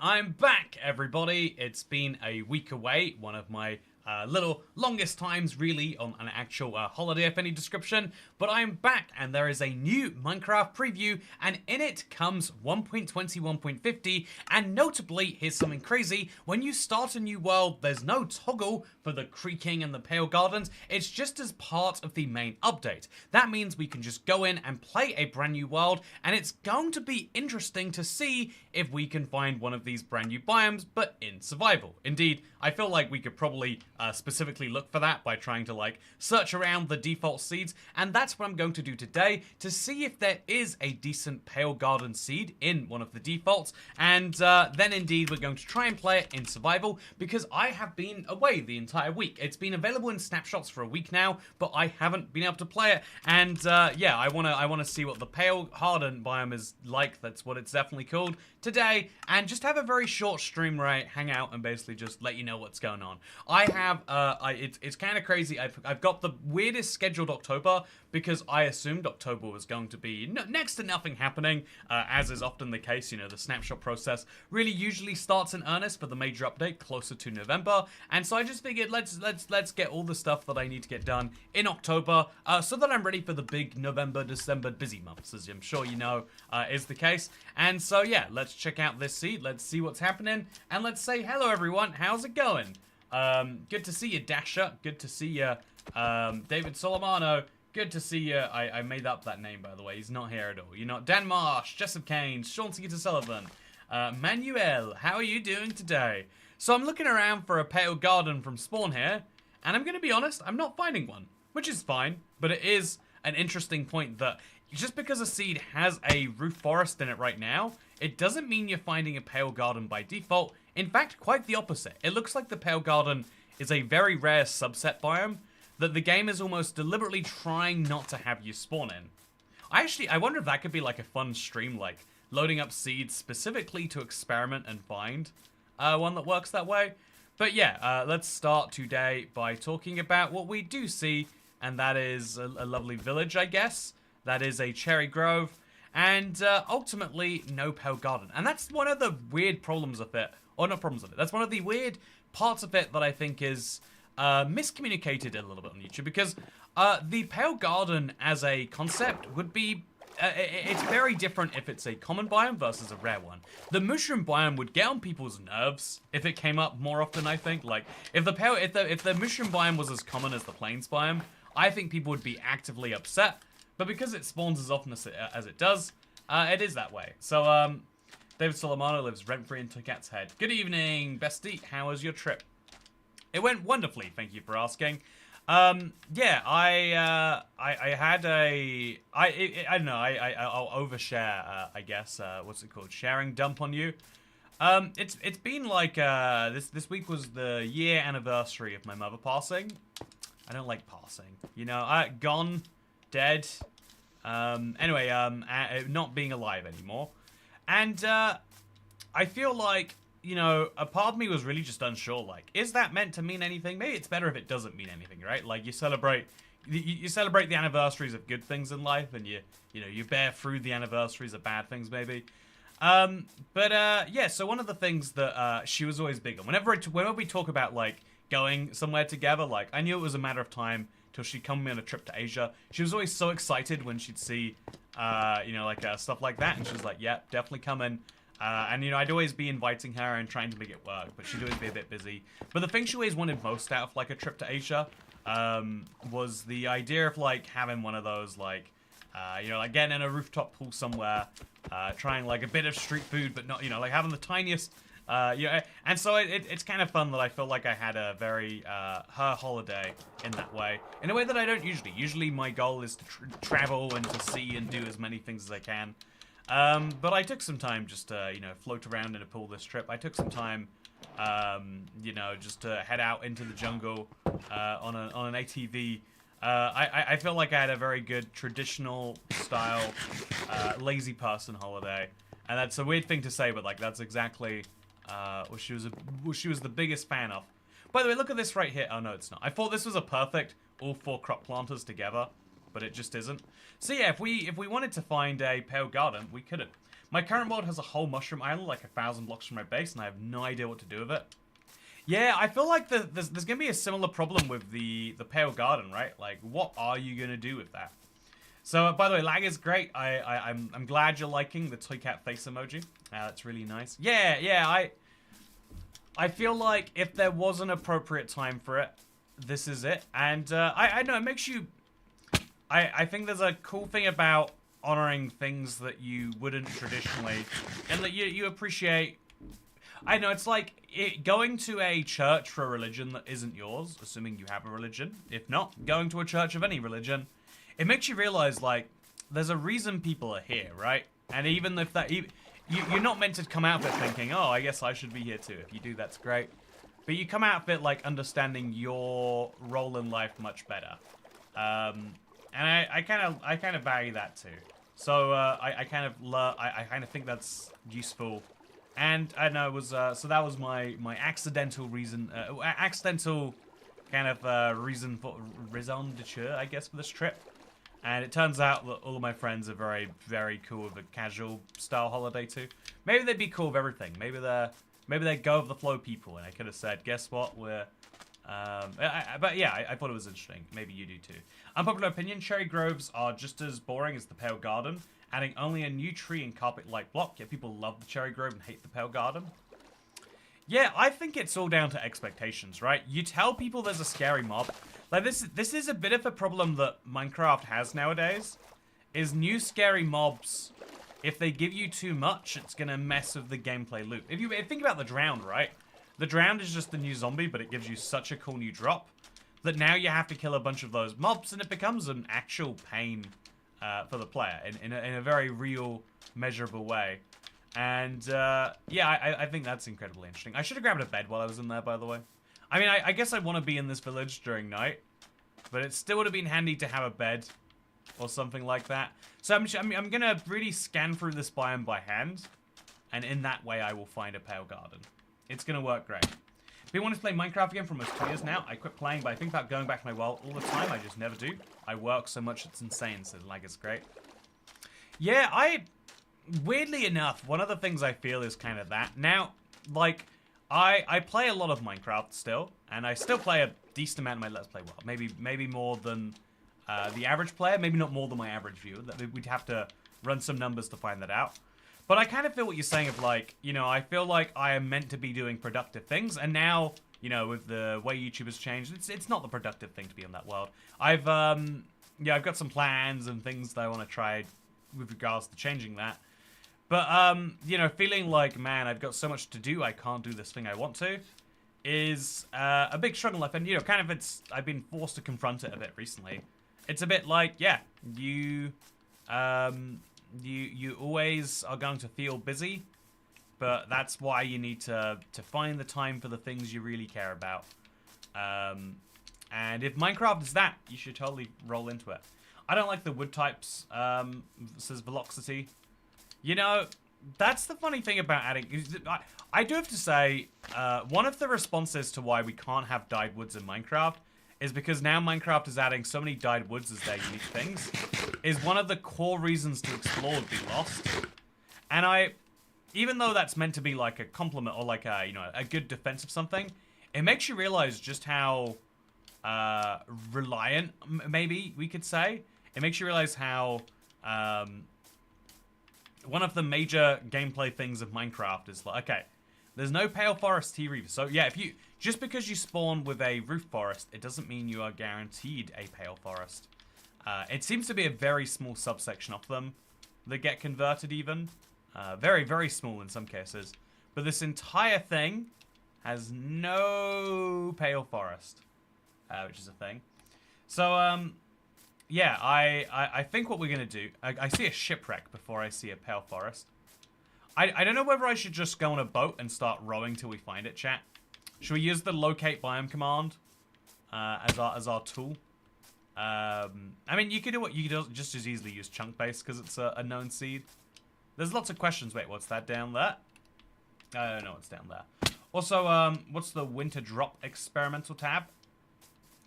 I'm back, everybody. It's been a week away, one of my little longest times really on an actual holiday of any description, but I'm back and there is a new Minecraft preview and in it comes 1.20, 1.50, and notably, here's something crazy, when you start a new world, there's no toggle for the creeking and the pale gardens, it's just as part of the main update. That means we can just go in and play a brand new world, and it's going to be interesting to see if we can find one of these brand new biomes, but in survival. Indeed, I feel like we could probably specifically look for that by trying to like search around the default seeds, and that's what I'm going to do today to see if there is a decent pale garden seed in one of the defaults, and then indeed we're going to try and play it in survival because I have been away the entire week. It's been available in snapshots for a week now, but I haven't been able to play it, and yeah, I wanna see what the pale garden biome is like. That's what it's definitely called today, and just have a very short stream where I hang out and basically just let you know what's going on. I have it's kind of crazy. I've got the weirdest scheduled October because I assumed October was going to be next to nothing happening, as is often the case. You know, the snapshot process really usually starts in earnest for the major update closer to November, and so I just figured let's get all the stuff that I need to get done in October, so that I'm ready for the big November, December busy months, as I'm sure you know is the case. And so yeah, let's check out this seed. Let's see what's happening, and let's say hello everyone. How's it going? Good to see you, Dasher. Good to see you, David Solomano. Good to see you. I made up that name, by the way. He's not here at all. You're not. Dan Marsh, Jessup Kane, Sean Skeeter Sullivan, Manuel. How are you doing today? So I'm looking around for a pale garden from spawn here, and I'm going to be honest, I'm not finding one, which is fine, but it is an interesting point that just because a seed has a roof forest in it right now, it doesn't mean you're finding a pale garden by default. In fact, quite the opposite. It looks like the pale garden is a very rare subset biome that the game is almost deliberately trying not to have you spawn in. I wonder if that could be like a fun stream, like loading up seeds specifically to experiment and find one that works that way. But yeah, let's start today by talking about what we do see, and that is a lovely village, I guess. That is a cherry grove, and ultimately no pale garden. And that's one of the weird problems of it, or not problems of it, that's one of the weird parts of it that I think is miscommunicated a little bit on YouTube, because the pale garden as a concept would be, it's very different if it's a common biome versus a rare one. The mushroom biome would get on people's nerves if it came up more often, I think. Like, if the mushroom biome was as common as the plains biome, I think people would be actively upset. But because it spawns as often as it does, it is that way. So, David Solomano lives rent-free in Toycat's head. Good evening, bestie. How was your trip? It went wonderfully, thank you for asking. Yeah, I had a... I don't know, I'll overshare, I guess. What's it called? Sharing dump on you. It's been like, this week was the year anniversary of my mother passing. I don't like passing. You know, gone... dead. Anyway, not being alive anymore. And I feel like, you know, a part of me was really just unsure, like, is that meant to mean anything? Maybe it's better if it doesn't mean anything, right? Like, you celebrate the anniversaries of good things in life, and you know, you bear through the anniversaries of bad things, maybe. Yeah, so one of the things that she was always big on, whenever we talk about, like, going somewhere together, like, I knew it was a matter of time till she'd come on a trip to Asia. She was always so excited when she'd see, you know, like, stuff like that, and she was like, yeah, definitely coming. And, you know, I'd always be inviting her and trying to make it work, but she'd always be a bit busy. But the thing she always wanted most out of, like, a trip to Asia, was the idea of, like, having one of those, like, you know, like, getting in a rooftop pool somewhere, trying, like, a bit of street food, but not, you know, like, having the tiniest... yeah, and so it's kind of fun that I feel like I had a very, her holiday in that way. In a way that I don't usually. Usually my goal is to travel and to see and do as many things as I can. But I took some time just to, you know, float around in a pool this trip. I took some time, you know, just to head out into the jungle, on an ATV. I feel like I had a very good traditional style, lazy person holiday. And that's a weird thing to say, but like, that's exactly... what she was the biggest fan of. By the way, look at this right here. Oh no, it's not. I thought this was a perfect all 4 crop planters together, but it just isn't. So yeah, if we wanted to find a pale garden, we couldn't. My current world has a whole mushroom island, like 1,000 blocks from my base, and I have no idea what to do with it. Yeah, I feel like there's going to be a similar problem with the Pale Garden, right? Like, what are you going to do with that? So, by the way, lag is great. I'm glad you're liking the toy cat face emoji. That's really nice. Yeah, I feel like if there was an appropriate time for it, this is it. And I know, it makes you... I think there's a cool thing about honoring things that you wouldn't traditionally... And that you appreciate... I know, it's like going to a church for a religion that isn't yours, assuming you have a religion. If not, going to a church of any religion. It makes you realize, like, there's a reason people are here, right? And even if that... You're not meant to come out of it thinking, oh, I guess I should be here too. If you do, that's great. But you come out of it, like, understanding your role in life much better. And I kind of value that too. So I kind of think that's useful. And I know it was so that was my accidental reason, accidental kind of reason for raison d'être, I guess, for this trip. And it turns out that all of my friends are very, very cool with a casual style holiday too. Maybe they'd be cool with everything. Maybe they're go with the flow people. And I could have said, guess what, we're but yeah, I thought it was interesting. Maybe you do too. Unpopular opinion, cherry groves are just as boring as the Pale Garden, adding only a new tree and carpet-like block, yet people love the cherry grove and hate the Pale Garden. Yeah, I think it's all down to expectations, right? You tell people there's a scary mob. Like, this is a bit of a problem that Minecraft has nowadays, is new scary mobs. If they give you too much, it's gonna mess with the gameplay loop. If you think about the Drowned, right? The Drowned is just the new zombie, but it gives you such a cool new drop that now you have to kill a bunch of those mobs, and it becomes an actual pain for the player in a very real, measurable way. And yeah, I think that's incredibly interesting. I should have grabbed a bed while I was in there, by the way. I mean, I guess I want to be in this village during night, but it still would have been handy to have a bed or something like that. So I'm gonna really scan through this biome by hand, and in that way I will find a Pale Garden. It's gonna work great. Been wanting to play Minecraft again for almost 2 years now. I quit playing, but I think about going back to my world all the time. I just never do. I work so much it's insane, so like it's great. Yeah, weirdly enough, one of the things I feel is kind of that. Now, like, I play a lot of Minecraft still, and I still play a decent amount of my Let's Play world. Maybe more than the average player. Maybe not more than my average viewer. We'd have to run some numbers to find that out. But I kind of feel what you're saying of, like, you know, I feel like I am meant to be doing productive things, and now, you know, with the way YouTube has changed, it's not the productive thing to be in that world. I've got some plans and things that I want to try with regards to changing that. But, you know, feeling like, man, I've got so much to do, I can't do this thing I want to, is a big struggle in life. And, you know, kind of I've been forced to confront it a bit recently. It's a bit like, yeah, you always are going to feel busy, but that's why you need to find the time for the things you really care about. And if Minecraft is that, you should totally roll into it. I don't like the wood types, says Velocity. You know, that's the funny thing about adding... I do have to say, one of the responses to why we can't have dyed woods in Minecraft is because now Minecraft is adding so many dyed woods as their unique things, is one of the core reasons to explore would be lost. And even though that's meant to be like a compliment or like a, you know, a good defense of something, it makes you realize just how reliant, maybe we could say. It makes you realize how one of the major gameplay things of Minecraft is like, okay, there's no Pale Forest Tea Reaver. So yeah, just because you spawn with a roof forest, it doesn't mean you are guaranteed a Pale Forest. It seems to be a very small subsection of them that get converted even. Very, very small in some cases. But this entire thing has no Pale Forest, which is a thing. So, yeah, I think what we're going to do... I see a shipwreck before I see a Pale Forest. I don't know whether I should just go on a boat and start rowing till we find it, chat. Should we use the locate biome command as our tool? I mean, you could just as easily use chunk base because it's a known seed. There's lots of questions. Wait, what's that down there? I don't know what's down there. Also, what's the winter drop experimental tab?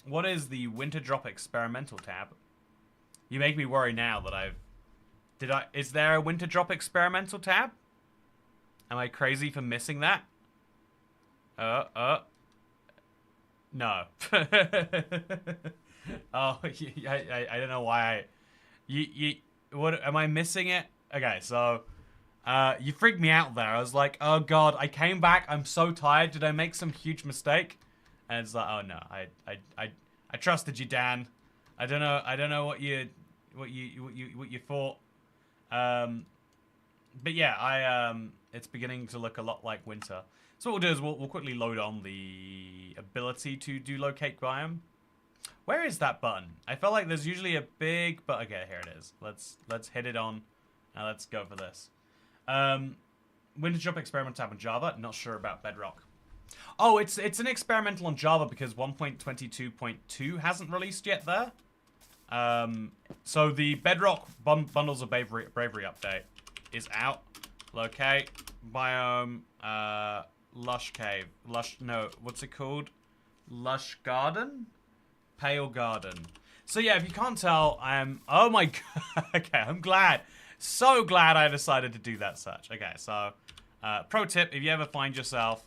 What is the winter drop experimental tab? You make me worry now that I've Is there a winter drop experimental tab? Am I crazy for missing that? No. Oh, I don't know why what, am I missing it? Okay, so, you freaked me out there. I was like, oh god, I came back, I'm so tired, did I make some huge mistake? And it's like, oh no, I trusted you, Dan. I don't know what you thought. But yeah, it's beginning to look a lot like winter. So what we'll do is we'll quickly load on the ability to do locate biome. Where is that button? I felt like there's usually a big but okay, here it is. Let's hit it on. Now let's go for this. Winter drop experimental tab on Java. Not sure about Bedrock. Oh, it's an experimental on Java because 1.22.2 hasn't released yet there. So the Bedrock Bundles of Bravery update is out. Locate biome, lush cave, what's it called? Lush garden, pale garden. So yeah, if you can't tell, oh my god. Okay, I'm glad, so glad I decided to do that search. Okay, so pro tip: if you ever find yourself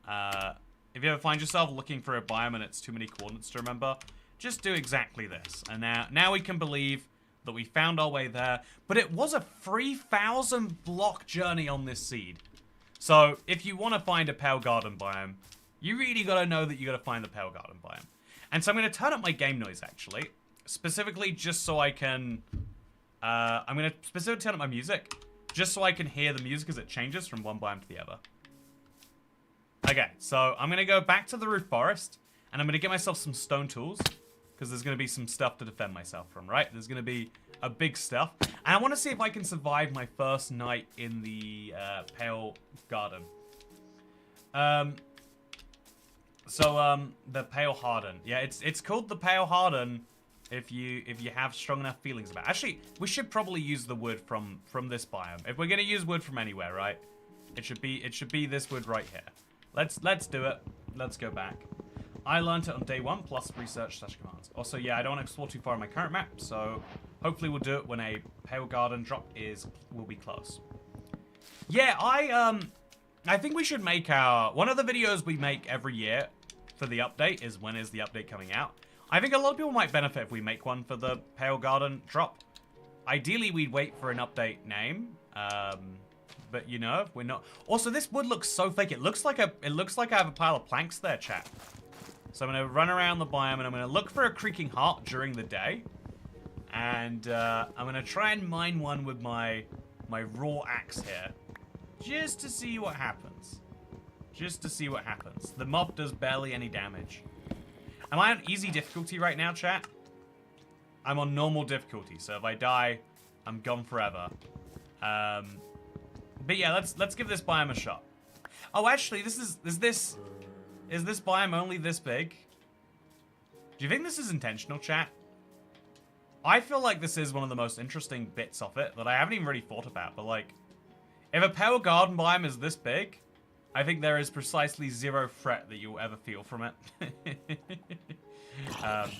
looking for a biome and it's too many coordinates to remember, just do exactly this. And now we can believe that we found our way there. But it was a 3,000 block journey on this seed. So if you want to find a pale garden biome, you really got to know that you got to find the pale garden biome. And so I'm going to turn up my game noise actually, specifically just so I can. I'm going to specifically turn up my music just so I can hear the music as it changes from one biome to the other. Okay, so I'm going to go back to the roof forest and I'm going to get myself some stone tools. Because there's going to be some stuff to defend myself from, right? There's going to be a big stuff. And I want to see if I can survive my first night in the Pale Garden. The Pale Harden. Yeah, it's called the Pale Harden if you have strong enough feelings about it. Actually, we should probably use the wood from this biome. If we're going to use wood from anywhere, right? It should be this wood right here. Let's do it. Let's go back. I learned it on day 1 plus research/commands. Also, yeah, I don't want to explore too far on my current map, so hopefully we'll do it when a Pale Garden drop will be close. Yeah, I think we should make one of the videos we make every year for the update is when is the update coming out. I think a lot of people might benefit if we make one for the Pale Garden drop. Ideally, we'd wait for an update name, but you know, if we're not. Also, this wood looks so fake. It looks like I have a pile of planks there, chat. So I'm going to run around the biome and I'm going to look for a creaking heart during the day. And I'm going to try and mine one with my raw axe here. Just to see what happens. Just to see what happens. The mob does barely any damage. Am I on easy difficulty right now, chat? I'm on normal difficulty, so if I die, I'm gone forever. But yeah, let's give this biome a shot. Oh, actually, is this biome only this big? Do you think this is intentional, chat? I feel like this is one of the most interesting bits of it that I haven't even really thought about, but like, if a Pale Garden biome is this big, I think there is precisely zero threat that you'll ever feel from it.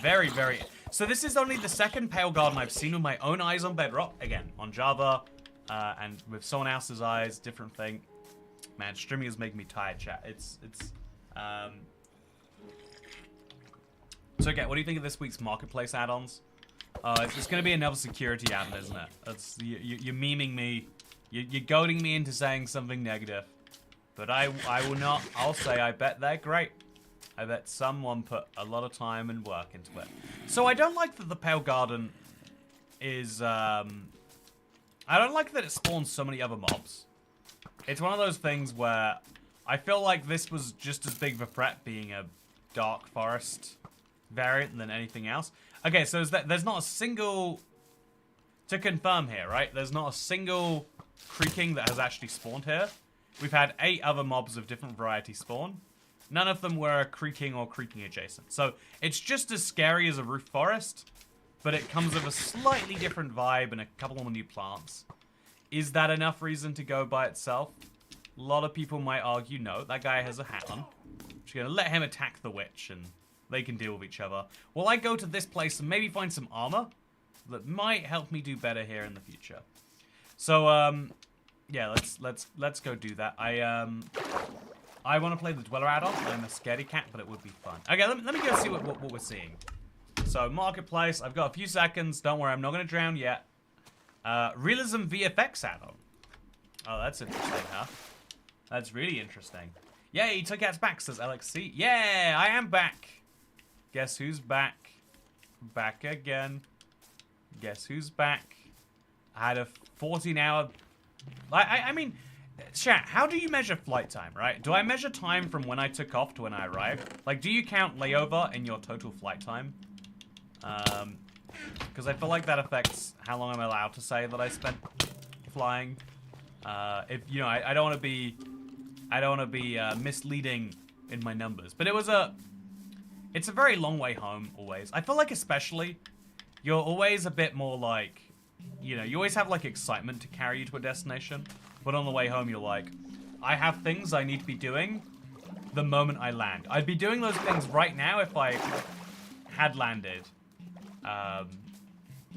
Very, very... So this is only the second Pale Garden I've seen with my own eyes on Bedrock. Again, on Java, and with someone else's eyes, different thing. Man, streaming is making me tired, chat. So, okay, what do you think of this week's marketplace add-ons? It's going to be another security add-on, isn't it? You're memeing me. You're goading me into saying something negative. But I will not. I'll say I bet they're great. I bet someone put a lot of time and work into it. So I don't like that the Pale Garden is... I don't like that it spawns so many other mobs. It's one of those things where I feel like this was just as big of a threat being a dark forest variant than anything else. Okay, so there's not a single... To confirm here, right? There's not a single creaking that has actually spawned here. We've had 8 other mobs of different variety spawn. None of them were creaking or creaking adjacent. So it's just as scary as a roof forest, but it comes with a slightly different vibe and a couple of new plants. Is that enough reason to go by itself? A lot of people might argue, no, that guy has a hat on. I'm just going to let him attack the witch and they can deal with each other. While I go to this place and maybe find some armor that might help me do better here in the future. So, yeah, let's go do that. I want to play the Dweller add-on. I'm a scaredy cat, but it would be fun. Okay, let me go see what we're seeing. So, Marketplace, I've got a few seconds. Don't worry, I'm not going to drown yet. Realism VFX add-on. Oh, that's interesting, huh? That's really interesting. Yay, Toycat's back, says LXC. Yeah, I am back. Guess who's back? Back again. Guess who's back? I had a 14-hour... I mean, chat, how do you measure flight time, right? Do I measure time from when I took off to when I arrived? Like, do you count layover in your total flight time? Because I feel like that affects how long I'm allowed to say that I spent flying. If you know, I don't want to be misleading in my numbers. But it's a very long way home always. I feel like especially you're always a bit more like, you know, you always have like excitement to carry you to a destination, but on the way home you're like, I have things I need to be doing the moment I land. I'd be doing those things right now if I had landed.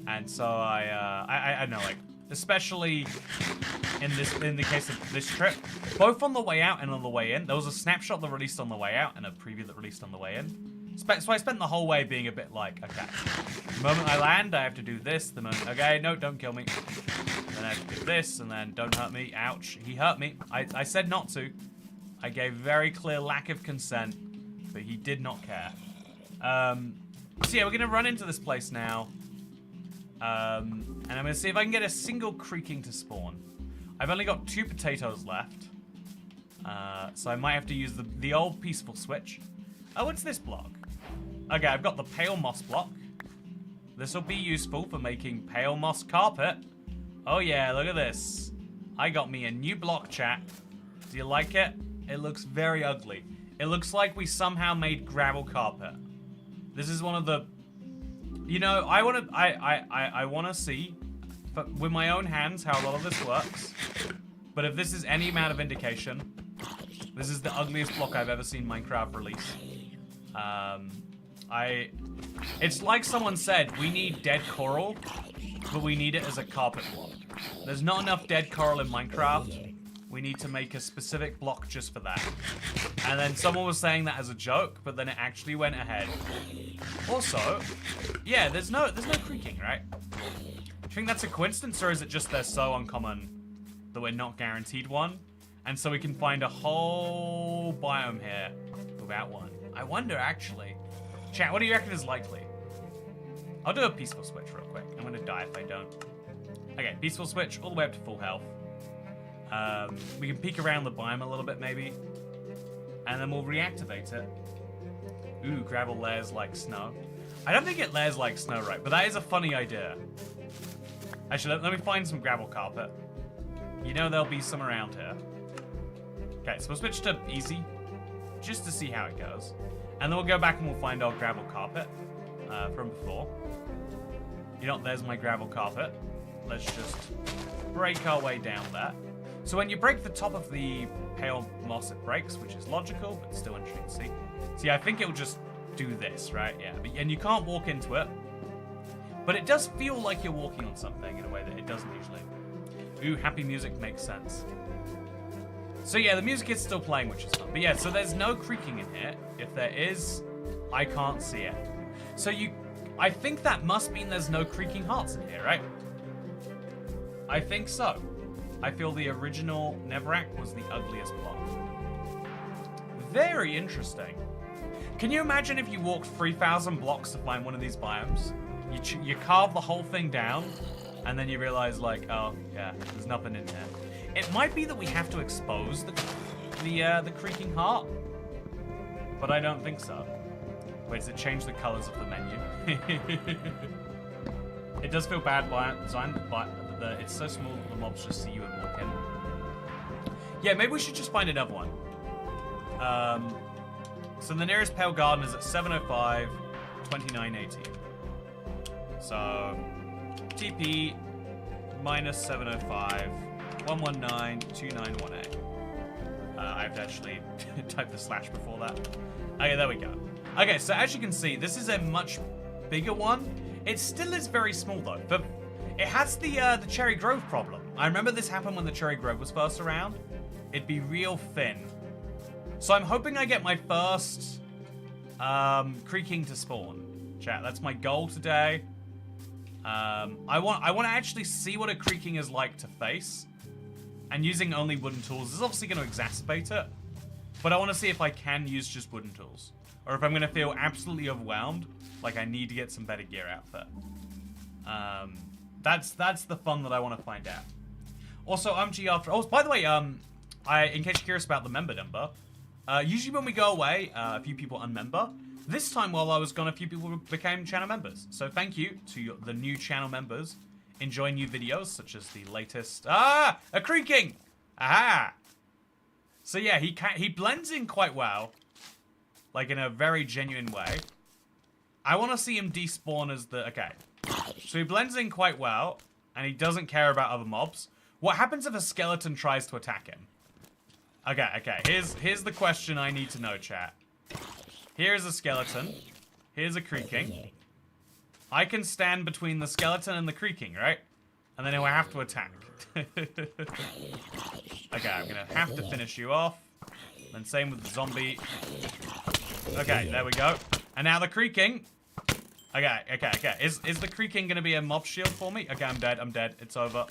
And so I know, like, especially in the case of this trip, both on the way out and on the way in. There was a snapshot that released on the way out and a preview that released on the way in. So I spent the whole way being a bit like, okay, the moment I land, I have to do this. The moment, okay, no, don't kill me. Then I have to do this, and then don't hurt me. Ouch, he hurt me. I said not to. I gave very clear lack of consent, but he did not care. So yeah, we're gonna run into this place now. And I'm gonna see if I can get a single creaking to spawn. I've only got 2 potatoes left. So I might have to use the old peaceful switch. Oh, what's this block? Okay, I've got the pale moss block. This will be useful for making pale moss carpet. Oh yeah, look at this. I got me a new block, chat. Do you like it? It looks very ugly. It looks like we somehow made gravel carpet. This is one of the... You know, I want to see with my own hands how a lot of this works. But if this is any amount of indication, this is the ugliest block I've ever seen Minecraft release. It's like someone said, we need dead coral, but we need it as a carpet block. There's not enough dead coral in Minecraft. We need to make a specific block just for that. And then someone was saying that as a joke, but then it actually went ahead. Also, yeah, there's no creaking, right? Do you think that's a coincidence, or is it just they're so uncommon that we're not guaranteed one? And so we can find a whole biome here without one. I wonder, actually. Chat, what do you reckon is likely? I'll do a peaceful switch real quick. I'm gonna die if I don't. Okay, peaceful switch all the way up to full health. We can peek around the biome a little bit, maybe. And then we'll reactivate it. Ooh, gravel layers like snow. I don't think it layers like snow, right? But that is a funny idea. Actually, let me find some gravel carpet. You know there'll be some around here. Okay, so we'll switch to easy, just to see how it goes. And then we'll go back and we'll find our gravel carpet from before. You know, there's my gravel carpet. Let's just break our way down there. So when you break the top of the pale moss, it breaks, which is logical, but still interesting to see. See, I think it'll just do this, right? Yeah, and you can't walk into it. But it does feel like you're walking on something in a way that it doesn't usually. Ooh, happy music makes sense. So yeah, the music is still playing, which is fun. But yeah, so there's no creaking in here. If there is, I can't see it. So I think that must mean there's no creaking hearts in here, right? I think so. I feel the original Neverac was the ugliest block. Very interesting. Can you imagine if you walked 3,000 blocks to find one of these biomes? You carve the whole thing down, and then you realize, like, oh, yeah, there's nothing in there. It might be that we have to expose the creaking heart, but I don't think so. Wait, does it change the colors of the menu? It does feel bad by design, but it's so small that the mobs just see you and walk in. Yeah, maybe we should just find another one. So the nearest Pale Garden is at 705, 2918. So TP minus 705, 119, 2918. I have to actually type the slash before that. Okay, there we go. Okay, so as you can see, this is a much bigger one. It still is very small though, but it has the Cherry Grove problem. I remember this happened when the Cherry Grove was first around. It'd be real thin. So I'm hoping I get my first creaking to spawn. Chat, that's my goal today. I want to actually see what a creaking is like to face. And using only wooden tools is obviously going to exacerbate it. But I want to see if I can use just wooden tools. Or if I'm going to feel absolutely overwhelmed, like I need to get some better gear outfit. That's the fun that I want to find out. Also, G after... Oh, by the way, in case you're curious about the member number, usually when we go away, a few people unmember. This time while I was gone, a few people became channel members. So thank you to the new channel members. Enjoy new videos, such as the latest... Ah! A creaking! Aha! So yeah, he blends in quite well. Like in a very genuine way. I want to see him despawn as the... Okay. So he blends in quite well, and he doesn't care about other mobs. What happens if a skeleton tries to attack him? Okay. Here's the question I need to know, chat. Here's a skeleton. Here's a creaking. I can stand between the skeleton and the creaking, right? And then he'll have to attack. Okay, I'm gonna have to finish you off. Then same with the zombie. Okay, there we go. And now the creaking. Okay. Is the creaking gonna be a mob shield for me? Okay, I'm dead. It's over.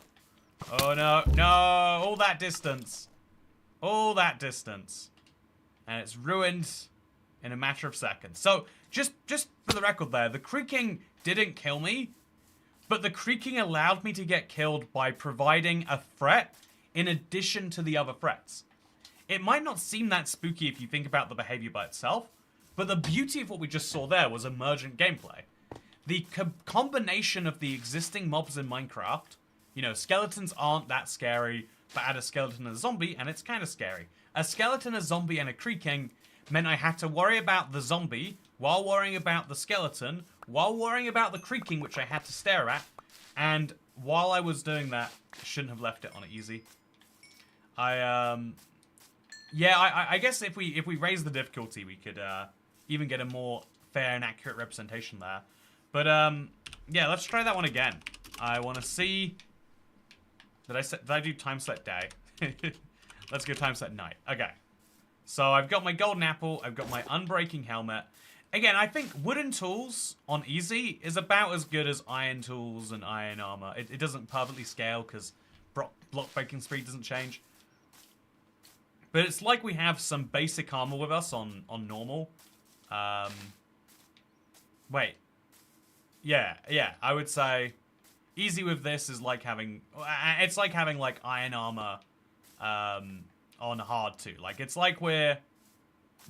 Oh no, all that distance. All that distance. And it's ruined in a matter of seconds. So, just for the record there, the creaking didn't kill me, but the creaking allowed me to get killed by providing a threat in addition to the other threats. It might not seem that spooky if you think about the behavior by itself, but the beauty of what we just saw there was emergent gameplay. The combination of the existing mobs in Minecraft, you know, skeletons aren't that scary, but add a skeleton and a zombie, and it's kind of scary. A skeleton, a zombie, and a creaking meant I had to worry about the zombie, while worrying about the skeleton, while worrying about the creaking, which I had to stare at, and while I was doing that, I shouldn't have left it on easy. I guess if we raise the difficulty, we could even get a more fair and accurate representation there. But yeah, let's try that one again. I want to see. Did I do time set day? Let's go time set night. Okay. So I've got my golden apple. I've got my unbreaking helmet. Again, I think wooden tools on easy is about as good as iron tools and iron armor. It doesn't perfectly scale because block breaking speed doesn't change. But it's like we have some basic armor with us on normal. Wait. Yeah. I would say easy with this is like having... It's like having like iron armor on hard too. Like it's like we're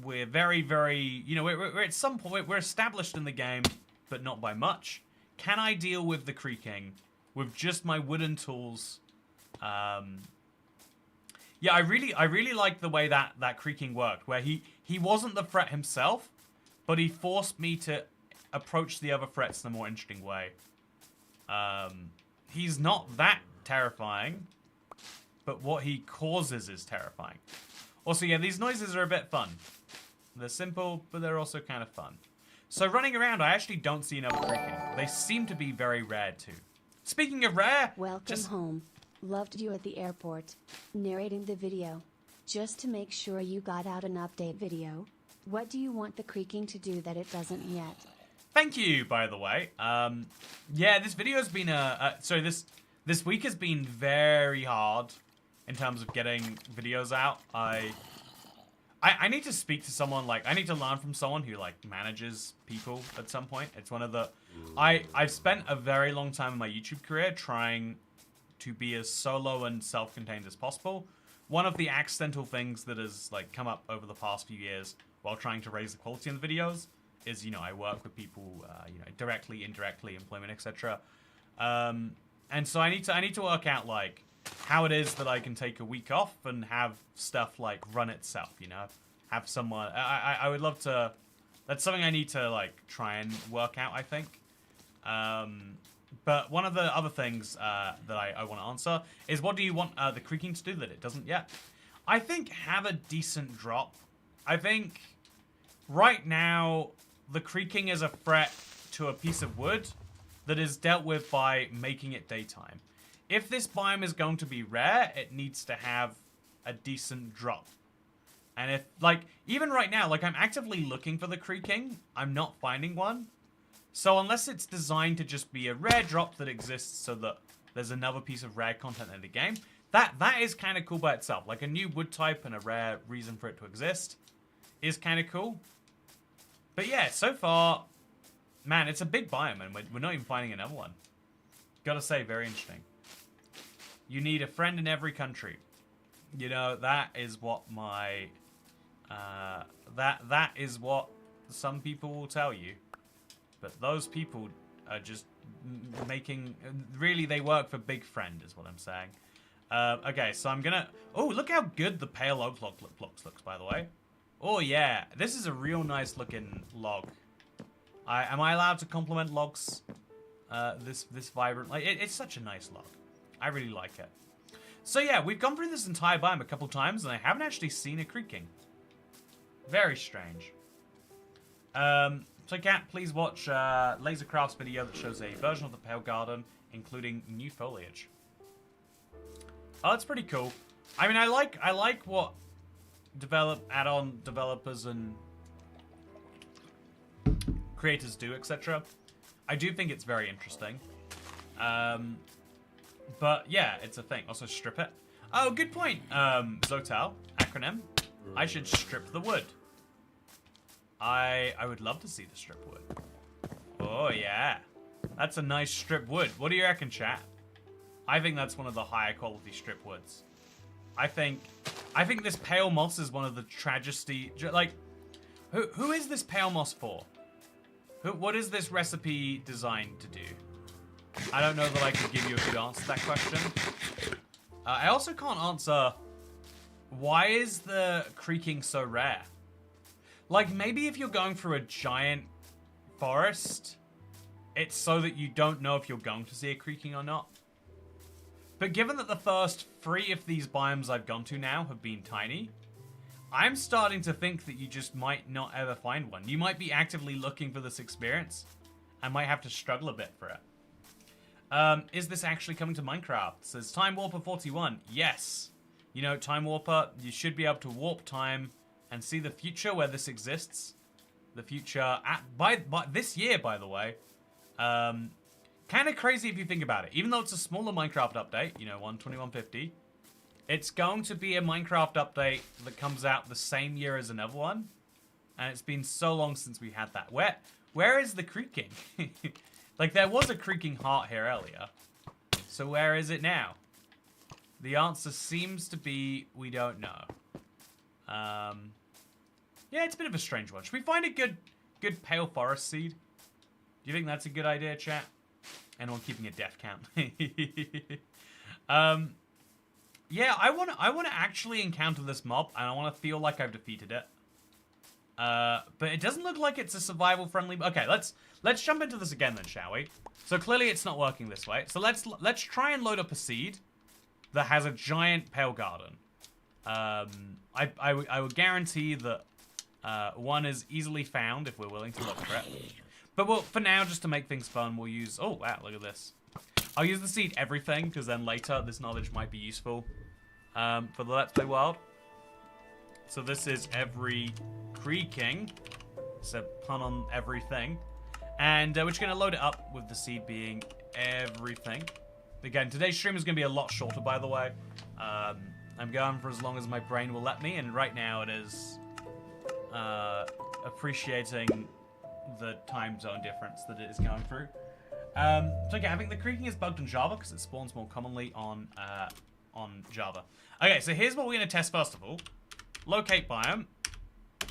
very, very... You know, we're at some point... We're established in the game, but not by much. Can I deal with the creaking with just my wooden tools? Yeah, I really like the way that creaking worked, where he wasn't the threat himself, but he forced me to approach the other threats in a more interesting way. He's not that terrifying, but what he causes is terrifying. Also, yeah, these noises are a bit fun. They're simple, but they're also kind of fun. So running around, I actually don't see another creaking. They seem to be very rare too. Speaking of rare, welcome home. Loved you at the airport. Narrating the video. Just to make sure you got out an update video. What do you want the creaking to do that it doesn't yet? Thank you, by the way. Yeah, this video has been this week has been very hard in terms of getting videos out. I need to speak to someone, like, I need to learn from someone who, like, manages people at some point. It's one of the... I've spent a very long time in my YouTube career trying to be as solo and self-contained as possible. One of the accidental things that has, like, come up over the past few years while trying to raise the quality in the videos is, you know, I work with people, you know, directly, indirectly, employment, etc. And so I need to work out, like, how it is that I can take a week off and have stuff, like, run itself, you know? Have someone... I would love to... That's something I need to, like, try and work out, I think. But one of the other things that I want to answer is, what do you want the creaking to do that it doesn't yet? I think have a decent drop. I think right now the creaking is a threat to a piece of wood that is dealt with by making it daytime. if this biome is going to be rare, it needs to have a decent drop. And if, like, even right now, like, I'm actively looking for the creaking, I'm not finding one. So unless it's designed to just be a rare drop that exists so that there's another piece of rare content in the game, that is kind of cool by itself. Like, a new wood type and a rare reason for it to exist is kind of cool. But yeah, so far, man, it's a big biome, and we're not even finding another one. Gotta say, very interesting. You need a friend in every country. You know, that is what my... that is what some people will tell you. But those people are just making... Really, they work for Big Friend, is what I'm saying. Okay, so I'm gonna... Oh, look how good the pale oak looks, by the way. Oh, yeah. This is a real nice looking log. Am I allowed to compliment logs this vibrant? Like, it's such a nice log. I really like it. So yeah, we've gone through this entire biome a couple times, and I haven't actually seen a creaking. Very strange. So Cat, please watch Lasercraft's video that shows a version of the Pale Garden, including new foliage. Oh, that's pretty cool. I mean, I like what add-on developers and creators do, etc. I do think it's very interesting. But yeah, it's a thing. Also, strip it. Oh, good point. Zotal, acronym. I should strip the wood. I would love to see the strip wood. Oh yeah, that's a nice strip wood. What do you reckon, chat? I think that's one of the higher quality strip woods. I think this pale moss is one of the tragedy. Like, who is this pale moss for? What is this recipe designed to do? I don't know that I could give you a good answer to that question. I also can't answer, why is the creaking so rare? Like, maybe if you're going through a giant forest, it's so that you don't know if you're going to see a creaking or not. But given that the first 3 of these biomes I've gone to now have been tiny, I'm starting to think that you just might not ever find one. You might be actively looking for this experience. I might have to struggle a bit for it. Is this actually coming to Minecraft? It says Time Warper 41. Yes. You know, Time Warper, you should be able to warp time and see the future where this exists. The future by this year, by the way. Kind of crazy if you think about it. Even though it's a smaller Minecraft update, you know, 12150, it's going to be a Minecraft update that comes out the same year as another one. And it's been so long since we had that. Where is the creaking? Like, there was a creaking heart here earlier. So where is it now? The answer seems to be, we don't know. Yeah, it's a bit of a strange one. Should we find a good pale forest seed? Do you think that's a good idea, chat? Anyone keeping a death count? Yeah, I want to actually encounter this mob, and I want to feel like I've defeated it. But it doesn't look like it's a survival-friendly... Okay, let's jump into this again then, shall we? So clearly it's not working this way. So let's try and load up a seed that has a giant pale garden. I would guarantee that one is easily found if we're willing to look for it. But for now, just to make things fun, we'll use... Oh, wow, look at this. I'll use the seed everything, because then later this knowledge might be useful for the Let's Play world. So this is every creaking. It's a pun on everything. And we're just going to load it up with the seed being everything. Again, today's stream is going to be a lot shorter, by the way. I'm going for as long as my brain will let me, and right now it is appreciating the time zone difference that it is going through. So okay, I think the creaking is bugged in Java because it spawns more commonly on Java. Okay, so here's what we're going to test first of all. Locate biome,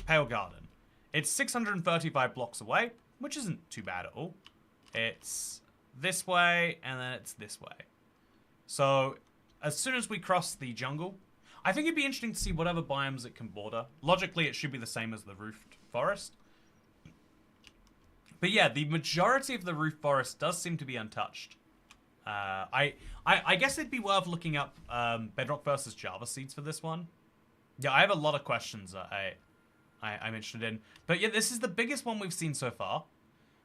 Pale Garden. It's 635 blocks away, which isn't too bad at all. It's this way, and then it's this way. So, as soon as we cross the jungle, I think it'd be interesting to see what other biomes it can border. Logically, it should be the same as the roofed forest. But yeah, the majority of the roof forest does seem to be untouched. I guess it'd be worth looking up Bedrock versus Java seeds for this one. Yeah, I have a lot of questions that I'm interested in. But yeah, this is the biggest one we've seen so far.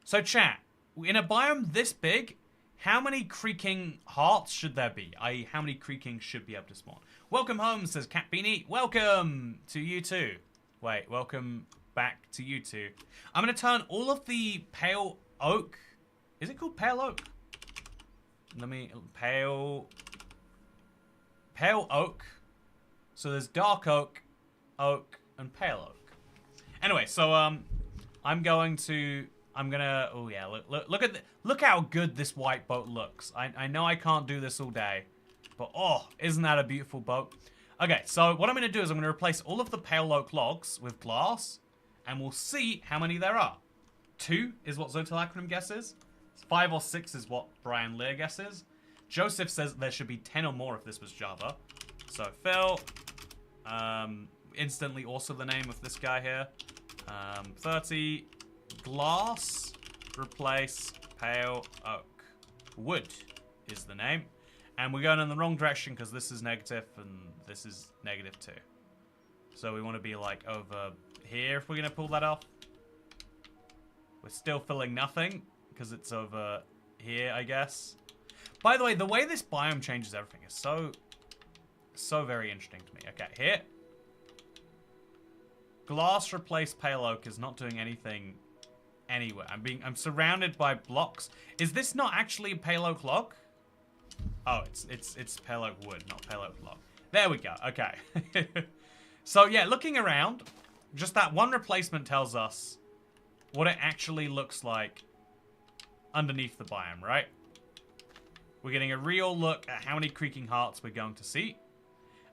So chat, in a biome this big, How many creaking hearts should there be? How many creaking should be able to spawn? Welcome home, says Cat Beanie. Welcome to you too. Wait, welcome back to you too. I'm going to turn all of the pale oak. Is it called pale oak? Let me, pale oak. So there's dark oak, and pale oak. Anyway, so oh yeah, look how good this white boat looks. I know I can't do this all day, but oh, isn't that a beautiful boat? Okay, so what I'm gonna do is I'm gonna replace all of the pale oak logs with glass, and we'll see how many there are. 2 is what Zotalacrim guesses. 5 or 6 is what Brian Lear guesses. Joseph says there should be 10 or more if this was Java. So Phil, instantly also the name of this guy here. 30, glass, replace pale oak. Wood is the name. And we're going in the wrong direction because this is negative and this is negative 2. So we want to be like over here if we're going to pull that off. We're still filling nothing because it's over here, I guess. By the way, the way this biome changes everything is so very interesting to me. Okay, here. Glass replace pale oak is not doing anything anywhere. I'm surrounded by blocks. Is this not actually a pale oak log? Oh, it's pale oak wood, not pale oak log. There we go. Okay. So yeah, looking around, just that one replacement tells us what it actually looks like underneath the biome, right? We're getting a real look at how many creaking hearts we're going to see.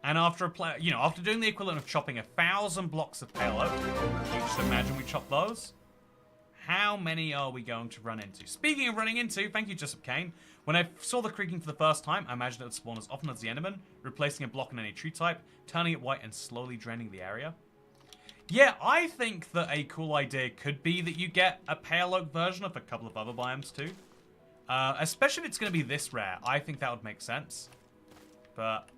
And after after doing the equivalent of chopping 1,000 blocks of pale oak, you just imagine we chop those. How many are we going to run into? Speaking of running into, thank you, Jessup Kane. When I saw the creaking for the first time, I imagined it would spawn as often as the Enderman, replacing a block in any tree type, turning it white and slowly draining the area. Yeah, I think that a cool idea could be that you get a pale oak version of a couple of other biomes too. Especially if it's going to be this rare. I think that would make sense. But,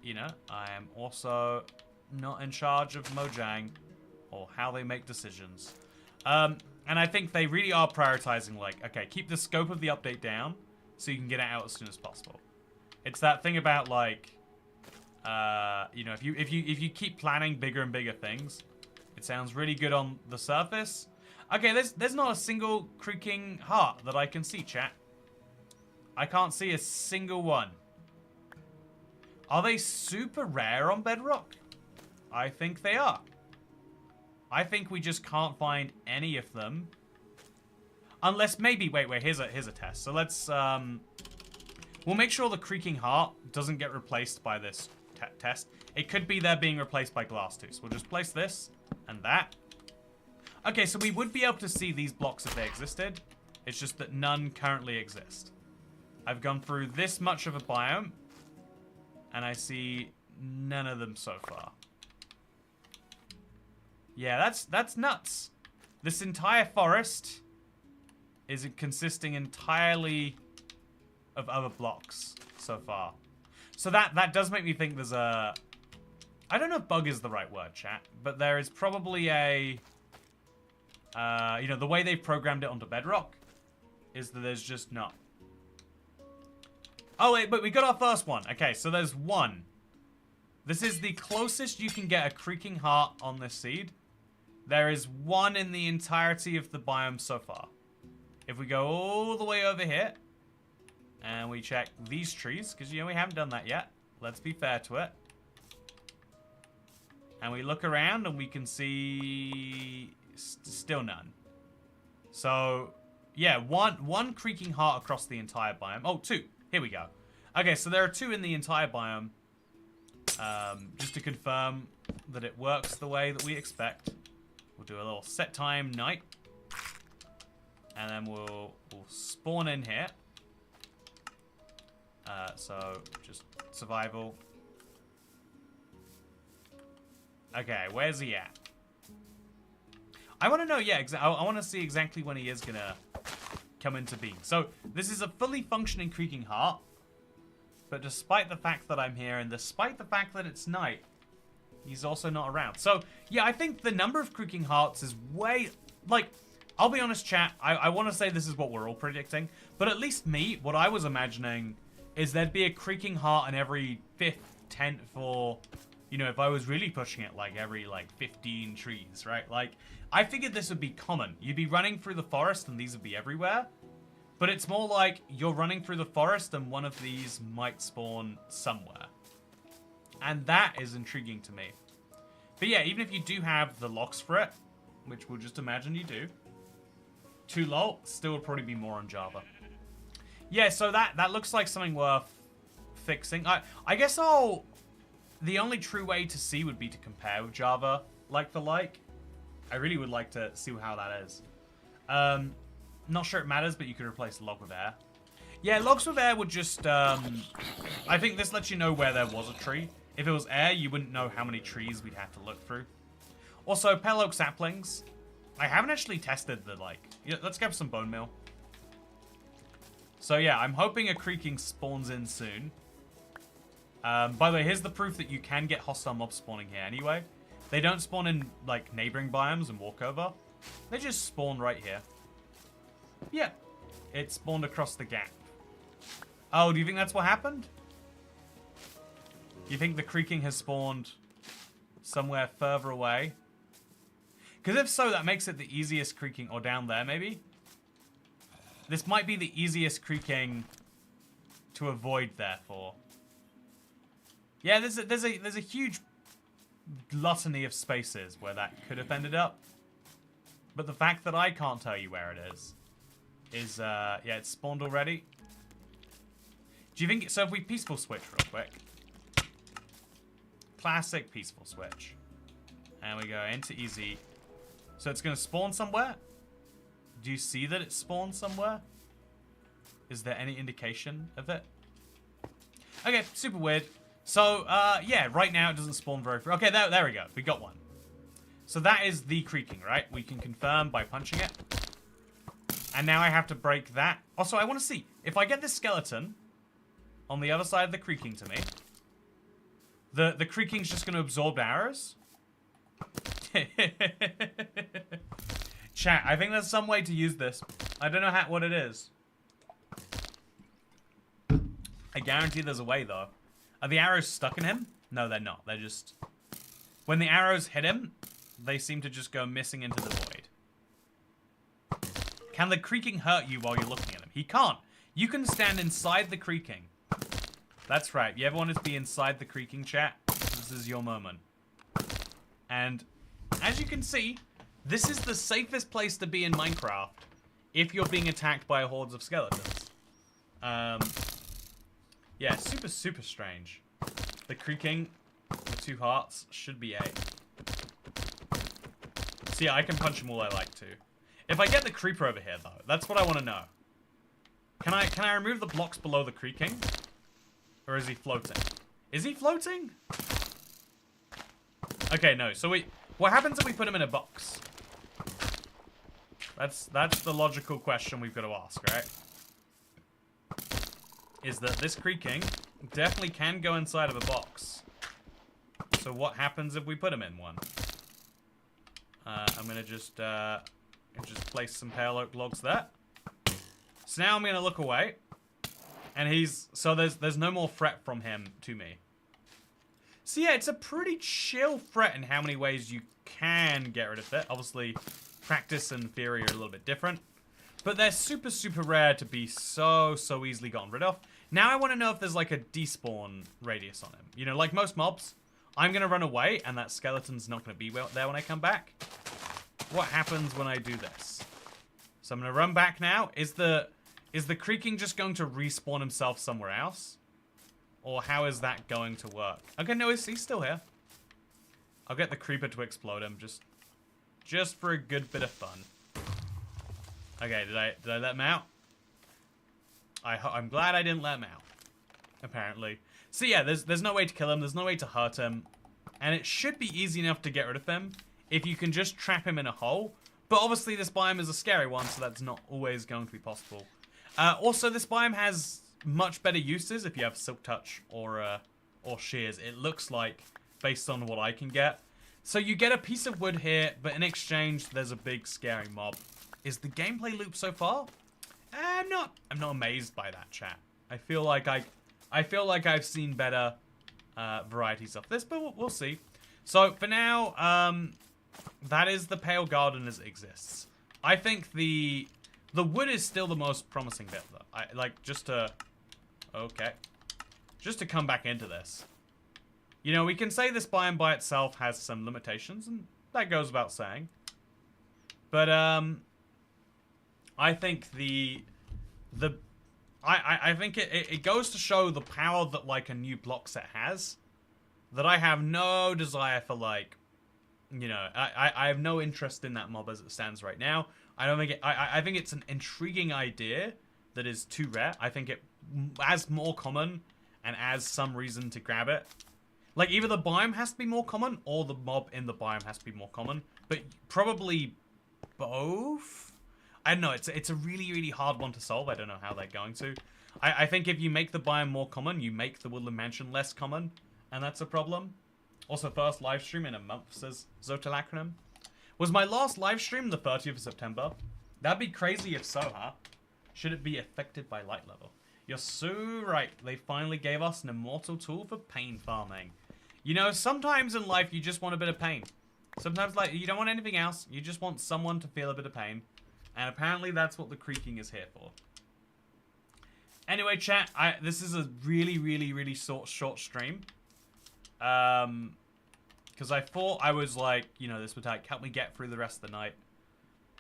I am also not in charge of Mojang or how they make decisions. And I think they really are prioritizing, like, okay, keep the scope of the update down so you can get it out as soon as possible. It's that thing about, like, if you keep planning bigger and bigger things, it sounds really good on the surface. Okay, there's not a single creaking heart that I can see, chat. I can't see a single one. Are they super rare on Bedrock? I think they are. I think we just can't find any of them. Unless maybe, wait, here's a test. So let's, we'll make sure the creaking heart doesn't get replaced by this test. It could be they're being replaced by glass too. So we'll just place this and that. Okay, so we would be able to see these blocks if they existed. It's just that none currently exist. I've gone through this much of a biome, and I see none of them so far. Yeah, that's nuts. This entire forest is consisting entirely of other blocks so far. So that does make me think there's a... I don't know if bug is the right word, chat, but there is probably a... the way they've programmed it onto Bedrock is that there's just not. Oh, wait, but we got our first one. Okay, so there's one. This is the closest you can get a creaking heart on this seed. There is one in the entirety of the biome so far. If we go all the way over here, and we check these trees, because, we haven't done that yet. Let's be fair to it. And we look around, and we can see still none. So, yeah, one creaking heart across the entire biome. Oh, 2. Here we go. Okay, so there are 2 in the entire biome. Just to confirm that it works the way that we expect. We'll do a little set time night. And then we'll spawn in here. So, just survival. Okay, where's he at? I want to know, yeah, I want to see exactly when he is going to come into being. So, this is a fully functioning creaking heart. But despite the fact that I'm here, and despite the fact that it's night, he's also not around. So, yeah, I think the number of creaking hearts is way... Like, I'll be honest, chat, I want to say this is what we're all predicting, but at least me, what I was imagining is there'd be a creaking heart in every 5th, 10th, or, you know, if I was really pushing it, like every, like, 15 trees, right? Like, I figured this would be common. You'd be running through the forest and these would be everywhere, but it's more like you're running through the forest and one of these might spawn somewhere. And that is intriguing to me. But yeah, even if you do have the locks for it, which we'll just imagine you do, 2 lol, still would probably be more on Java. Yeah, so that looks like something worth fixing. I guess the only true way to see would be to compare with Java, like for like. I really would like to see how that is. Not sure it matters, but you could replace log with air. Yeah, logs with air would just, I think this lets you know where there was a tree. If it was air, you wouldn't know how many trees we'd have to look through. Also, pale oak saplings. I haven't actually tested the, like... Yeah, let's grab some bone meal. So, yeah, I'm hoping a creaking spawns in soon. By the way, here's the proof that you can get hostile mobs spawning here anyway. They don't spawn in, like, neighboring biomes and walk over. They just spawn right here. Yeah. It spawned across the gap. Oh, do you think that's what happened? You think the creaking has spawned somewhere further away? Because if so, that makes it the easiest creaking, or down there maybe. This might be the easiest creaking to avoid, therefore. Yeah, there's a huge gluttony of spaces where that could have ended up. But the fact that I can't tell you where it is yeah, it's spawned already. Do you think so? If we peaceful switch real quick, classic peaceful switch, and we go into easy. So it's going to spawn somewhere? Do you see that it spawned somewhere? Is there any indication of it? Okay, super weird. So, yeah, right now it doesn't spawn very far. Okay, there we go. We got one. So that is the creaking, right? We can confirm by punching it. And now I have to break that. Also, I want to see. If I get this skeleton on the other side of the creaking to me, the creaking's just going to absorb arrows? Chat, I think there's some way to use this. I don't know what it is. I guarantee there's a way, though. Are the arrows stuck in him? No, they're not. They're just... When the arrows hit him, they seem to just go missing into the void. Can the creaking hurt you while you're looking at him? He can't. You can stand inside the creaking. That's right. You ever wanted to be inside the creaking, chat? This is your moment. And... as you can see, this is the safest place to be in Minecraft if you're being attacked by hordes of skeletons. Yeah, super, super strange. The creaking, the 2 hearts, should be A. So yeah, I can punch him all I like to. If I get the creeper over here, though, that's what I want to know. Can I remove the blocks below the creaking? Or is he floating? Is he floating? Okay, no. So what happens if we put him in a box? That's the logical question we've got to ask, right? Is that this creaking definitely can go inside of a box. So what happens if we put him in one? I'm gonna just place some pale oak logs there. So now I'm gonna look away, and there's no more threat from him to me. So yeah, it's a pretty chill threat in how many ways you can get rid of it. Obviously, practice and theory are a little bit different. But they're super, super rare to be so easily gotten rid of. Now I want to know if there's like a despawn radius on him. You know, like most mobs, I'm going to run away and that skeleton's not going to be there when I come back. What happens when I do this? So I'm going to run back now. Is the creaking just going to respawn himself somewhere else? Or how is that going to work? Okay, no, he's still here. I'll get the creeper to explode him just for a good bit of fun. Okay, did I let him out? I'm glad I didn't let him out. Apparently. So yeah, there's no way to kill him. There's no way to hurt him. And it should be easy enough to get rid of him if you can just trap him in a hole. But obviously this biome is a scary one, so that's not always going to be possible. Also, this biome has much better uses if you have Silk Touch or Shears. It looks like, based on what I can get. So you get a piece of wood here, but in exchange, there's a big scary mob. is the gameplay loop so far. I'm not amazed by that, chat. I feel like I've seen better varieties of this, but we'll see. So for now, that is the Pale Garden as it exists. I think the wood is still the most promising bit, though. Just to come back into this. You know, we can say this biome by itself has some limitations, and that goes without saying. But I think I think it goes to show the power that like a new block set has. That I have no desire for, like, you know, I have no interest in that mob as it stands right now. I don't think I think it's an intriguing idea that is too rare. I think it as more common and as some reason to grab it. Like, either the biome has to be more common or the mob in the biome has to be more common. But probably both? I don't know. It's a really, really hard one to solve. I don't know how they're going to. I think if you make the biome more common, you make the Woodland Mansion less common. And that's a problem. Also, first live stream in a month, says Zotalacronym. Was my last live stream the 30th of September? That'd be crazy if so, huh? Should it be affected by light level? You're so right. They finally gave us an immortal tool for pain farming. You know, sometimes in life you just want a bit of pain. Sometimes, like, you don't want anything else. You just want someone to feel a bit of pain. And apparently that's what the creaking is here for. Anyway, chat, this is a really, really, really short stream. Because I thought I was like, you know, this would like help me get through the rest of the night.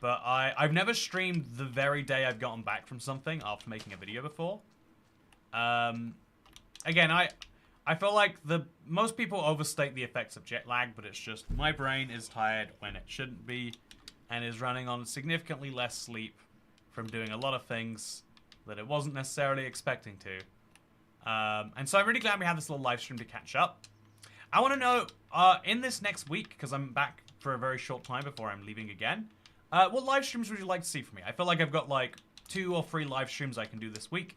But I've never streamed the very day I've gotten back from something after making a video before. Again, I feel like most people overstate the effects of jet lag, but it's just my brain is tired when it shouldn't be and is running on significantly less sleep from doing a lot of things that it wasn't necessarily expecting to. And so I'm really glad we had this little live stream to catch up. I want to know, in this next week, because I'm back for a very short time before I'm leaving again, what live streams would you like to see from me? I feel like I've got like 2 or 3 live streams I can do this week.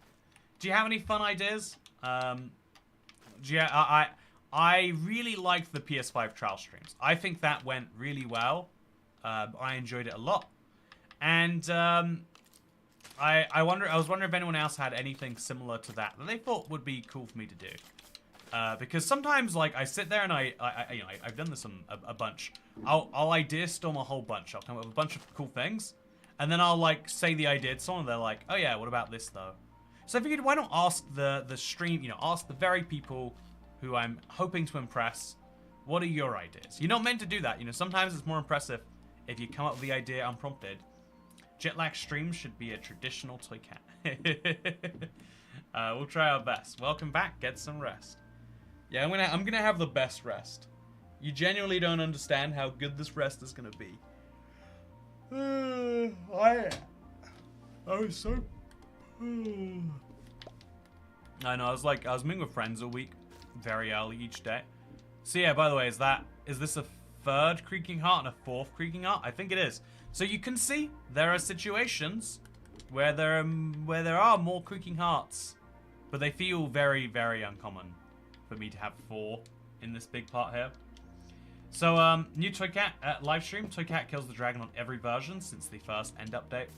Do you have any fun ideas? I really liked the PS5 trial streams. I think that went really well. I enjoyed it a lot. And I was wondering if anyone else had anything similar to that they thought would be cool for me to do. Because sometimes, like, I sit there and I've done this a bunch. I'll idea storm a whole bunch. I'll come up with a bunch of cool things, and then I'll like say the idea to someone. And they're like, "Oh yeah, what about this though?" So I figured, why not ask the stream? You know, ask the very people who I'm hoping to impress. What are your ideas? You're not meant to do that. You know, sometimes it's more impressive if you come up with the idea unprompted. Jetlag streams should be a traditional toy cat. We'll try our best. Welcome back. Get some rest. Yeah, I'm gonna have the best rest. You genuinely don't understand how good this rest is gonna be. I was so. I know. I was meeting with friends all week, very early each day. So yeah. By the way, is this a 3rd creaking heart and a 4th creaking heart? I think it is. So you can see there are situations where there are more creaking hearts, but they feel very, very uncommon for me to have 4 in this big part here. So, new Toycat live stream. Toycat kills the dragon on every version since the first end update.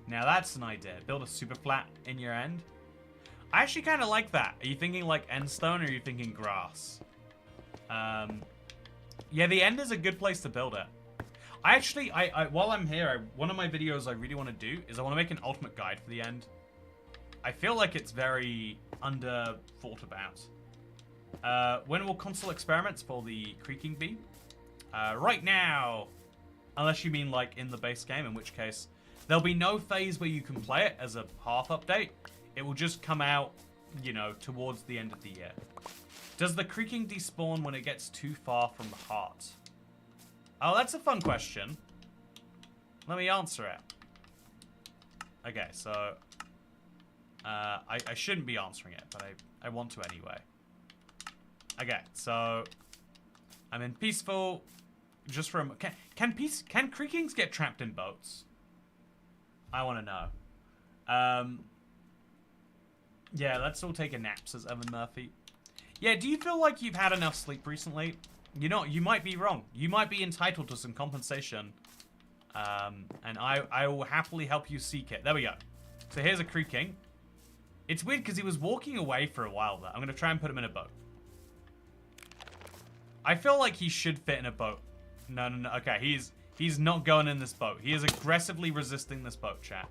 Now that's an idea. Build a super flat in your end. I actually kind of like that. Are you thinking like end stone or are you thinking grass? Yeah, the end is a good place to build it. I while I'm here, one of my videos I really want to do is I want to make an ultimate guide for the end. I feel like it's very under thought about. When will console experiments for the creaking be? Right now. Unless you mean like in the base game, in which case there'll be no phase where you can play it as a half update. It will just come out, you know, towards the end of the year. Does the creaking despawn when it gets too far from the heart? Oh, that's a fun question. Let me answer it. Okay, so I shouldn't be answering it, but I want to anyway. Okay, so I'm in peaceful. Just from can creakings get trapped in boats? I want to know. Yeah, let's all take a nap, says Evan Murphy. Yeah, do you feel like you've had enough sleep recently? You know, you might be wrong. You might be entitled to some compensation And I will happily help you seek it. There we go. So here's a creaking. It's weird because he was walking away for a while there. I'm going to try and put him in a boat. I feel like he should fit in a boat. No. Okay, he's not going in this boat. He is aggressively resisting this boat, chat.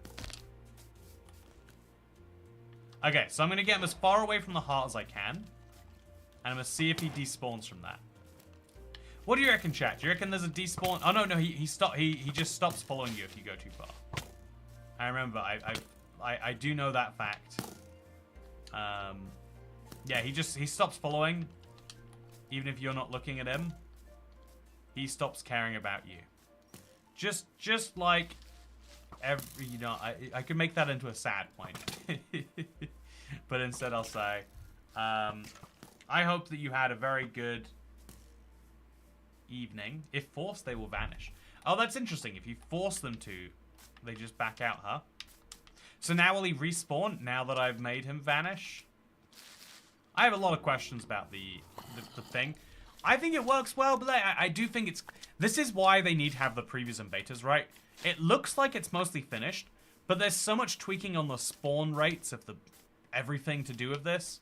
Okay, so I'm going to get him as far away from the heart as I can. And I'm going to see if he despawns from that. What do you reckon, chat? Do you reckon there's a despawn? Oh, no, he just stops following you if you go too far. I remember, I do know that fact. Yeah, he stops following, even if you're not looking at him. He stops caring about you. Just like every, you know, I could make that into a sad point, but instead I'll say, I hope that you had a very good evening. If forced, they will vanish. Oh, that's interesting. If you force them to, they just back out, huh? So now will he respawn now that I've made him vanish? I have a lot of questions about the thing. I think it works well, but I do think it's... This is why they need to have the previews and betas, right? It looks like it's mostly finished, but there's so much tweaking on the spawn rates of everything to do with this.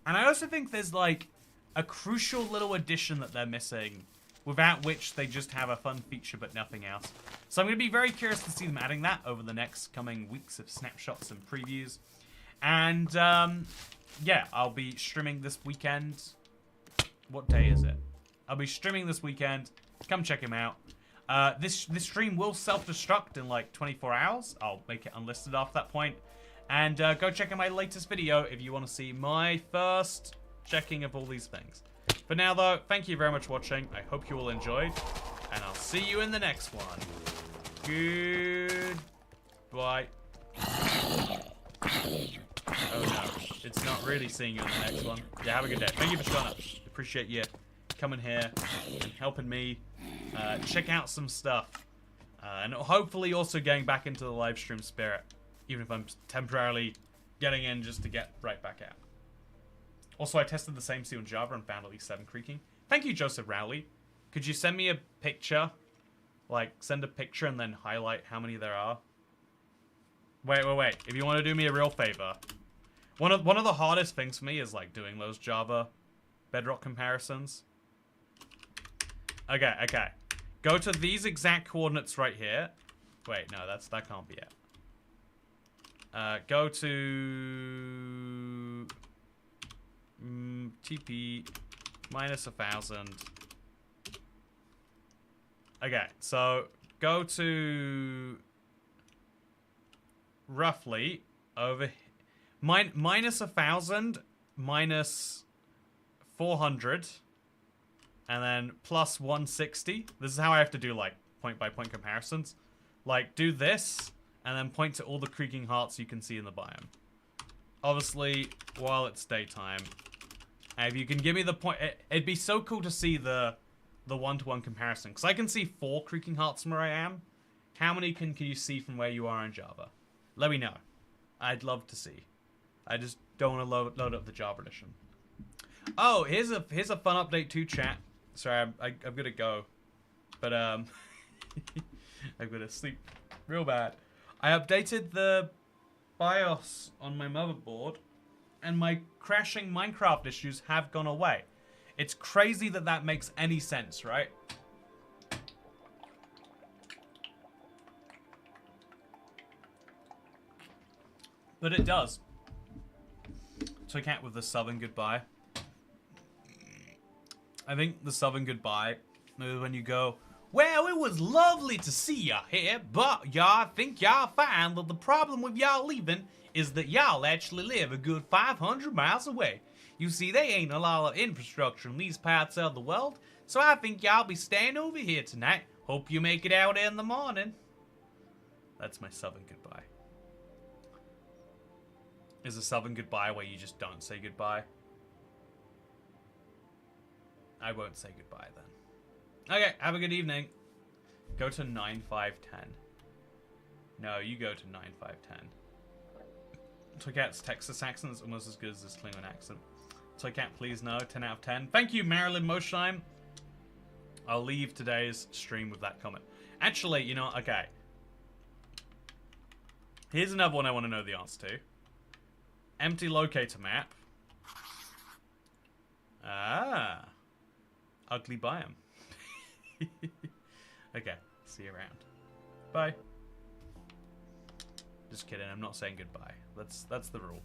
And I also think there's like a crucial little addition that they're missing, without which they just have a fun feature but nothing else. So I'm going to be very curious to see them adding that over the next coming weeks of snapshots and previews. And yeah, I'll be streaming this weekend. What day is it? I'll be streaming this weekend. Come check him out. This stream will self-destruct in like 24 hours. I'll make it unlisted after that point. And go check out my latest video if you want to see my first checking of all these things. For now, though, thank you very much for watching. I hope you all enjoyed. And I'll see you in the next one. Goodbye. Oh, no. It's not really seeing you in the next one. Yeah, have a good day. Thank you for showing up. Appreciate you coming here and helping me check out some stuff. And hopefully also getting back into the live stream spirit. Even if I'm temporarily getting in just to get right back out. Also, I tested the same C on Java and found at least 7 creaking. Thank you, Joseph Rowley. Could you send me a picture? Like, send a picture and then highlight how many there are? Wait. If you want to do me a real favor. One of the hardest things for me is, like, doing those Java Bedrock comparisons. Okay. Go to these exact coordinates right here. Wait, no, that can't be it. Go to... TP minus 1,000. Okay, so go to roughly over minus 1,000 minus 400 and then plus 160. This is how I have to do like point by point comparisons. Like do this and then point to all the creaking hearts you can see in the biome. Obviously, while it's daytime. If you can give me the point, it'd be so cool to see the one-to-one comparison. Because I can see 4 creaking hearts from where I am. How many can you see from where you are in Java? Let me know. I'd love to see. I just don't want to load up the Java edition. Oh, here's a fun update too, chat. Sorry, I'm gonna go. But I'm gonna sleep real bad. I updated the BIOS on my motherboard, and my crashing Minecraft issues have gone away. It's crazy that makes any sense, right? But it does. Toycat with the Southern goodbye. I think the Southern goodbye is when you go, well, it was lovely to see y'all here, but y'all think y'all find that the problem with y'all leaving is that y'all actually live a good 500 miles away. You see, there ain't a lot of infrastructure in these parts of the world, so I think y'all be staying over here tonight. Hope you make it out in the morning. That's my Southern goodbye. Is a Southern goodbye where you just don't say goodbye? I won't say goodbye then. Okay, have a good evening. Go to 9510. No, you go to 9510. Toycat's Texas accent is almost as good as this Klingon accent. Toycat, please no. 10 out of 10. Thank you, Marilyn Mosheim. I'll leave today's stream with that comment. Actually, you know, okay. Here's another one I want to know the answer to. Empty locator map. Ah. Ugly biome. Okay, see you around. Bye. Just kidding, I'm not saying goodbye. That's the rule.